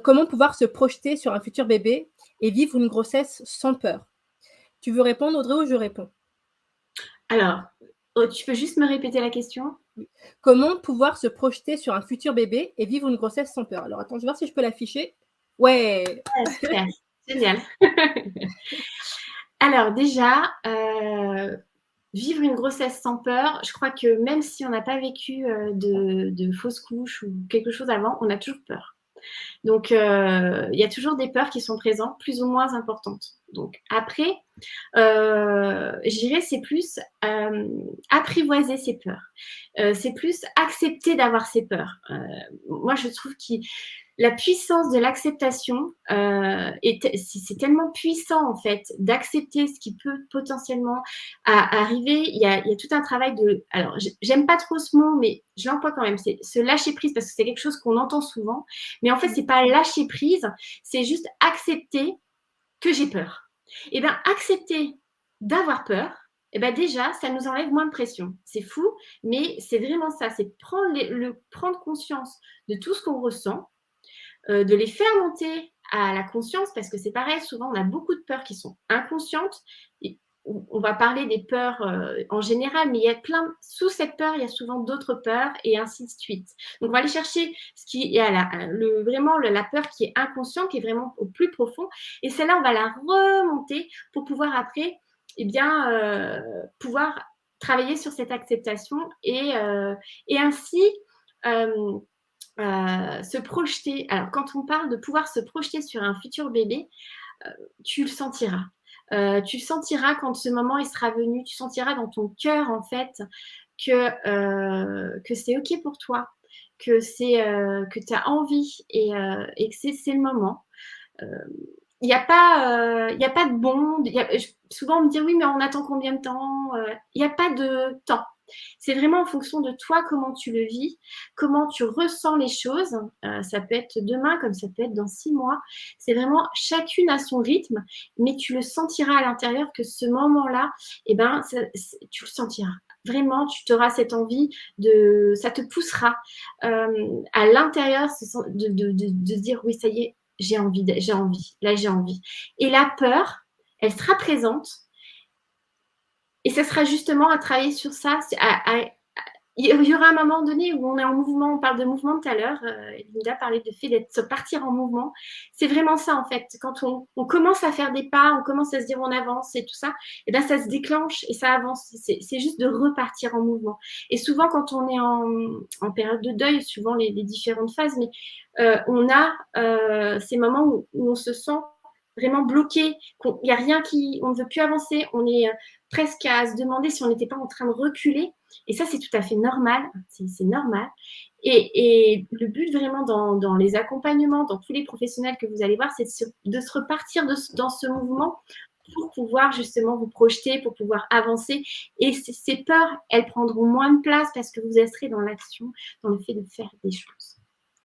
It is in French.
Comment pouvoir se projeter sur un futur bébé et vivre une grossesse sans peur? Tu veux répondre, Audrey, ou je réponds? Alors, tu peux juste me répéter la question? Oui. Comment pouvoir se projeter sur un futur bébé et vivre une grossesse sans peur? Alors attends, je vais voir si je peux l'afficher. Ouais! Ouais, super, génial. Alors déjà, vivre une grossesse sans peur, je crois que même si on n'a pas vécu, de fausse couche ou quelque chose avant, on a toujours peur. Donc, il y a toujours des peurs qui sont présentes, plus ou moins importantes. Donc après, je dirais c'est plus, apprivoiser ses peurs. C'est plus accepter d'avoir ses peurs. Moi je trouve qui la puissance de l'acceptation, c'est tellement puissant en fait d'accepter ce qui peut potentiellement arriver. Il y a tout un travail de alors j'aime pas trop ce mot, mais je l'emploie quand même, c'est se lâcher prise parce que c'est quelque chose qu'on entend souvent. Mais en fait, c'est pas lâcher prise, c'est juste accepter que j'ai peur. Et bien, accepter d'avoir peur, et ben déjà, ça nous enlève moins de pression. C'est fou, mais c'est vraiment ça, c'est prendre conscience de tout ce qu'on ressent, de les faire monter à la conscience, parce que c'est pareil, souvent on a beaucoup de peurs qui sont inconscientes. Et on va parler des peurs en général, mais il y a plein, sous cette peur, il y a souvent d'autres peurs et ainsi de suite. Donc on va aller chercher ce qui est vraiment la peur qui est inconsciente, qui est vraiment au plus profond, et celle-là, on va la remonter pour pouvoir après, eh bien, pouvoir travailler sur cette acceptation et ainsi se projeter. Alors, quand on parle de pouvoir se projeter sur un futur bébé, tu le sentiras. Tu le sentiras quand ce moment il sera venu. Tu sentiras dans ton cœur, en fait, que c'est OK pour toi, que tu as envie et que c'est le moment. Il n'y a pas, il y a pas de bon. Souvent, on me dit oui, mais on attend combien de temps? Il n'y a pas de temps. C'est vraiment en fonction de toi, comment tu le vis, comment tu ressens les choses. Ça peut être demain, comme ça peut être dans 6 mois. C'est vraiment chacune à son rythme, mais tu le sentiras à l'intérieur que ce moment-là, eh ben, tu le sentiras. Vraiment, tu auras cette envie ça te poussera à l'intérieur de se dire oui, ça y est, j'ai envie, là j'ai envie. Et la peur, elle sera présente et ça sera justement à travailler sur ça. Il y aura un moment donné où on est en mouvement, on parle de mouvement tout à l'heure, Linda parlait de fait d'être se partir en mouvement. C'est vraiment ça en fait. Quand on commence à faire des pas, on commence à se dire on avance et tout ça, et ben ça se déclenche et ça avance. C'est juste de repartir en mouvement. Et souvent quand on est en période de deuil, suivant les différentes phases, mais on a ces moments où on se sent vraiment bloqué, il n'y a rien on ne veut plus avancer, on est presque à se demander si on n'était pas en train de reculer. Et ça, c'est tout à fait normal. C'est normal. Et le but vraiment dans les accompagnements, dans tous les professionnels que vous allez voir, c'est de se repartir dans ce mouvement pour pouvoir justement vous projeter, pour pouvoir avancer. Et ces peurs, elles prendront moins de place parce que vous serez dans l'action, dans le fait de faire des choses.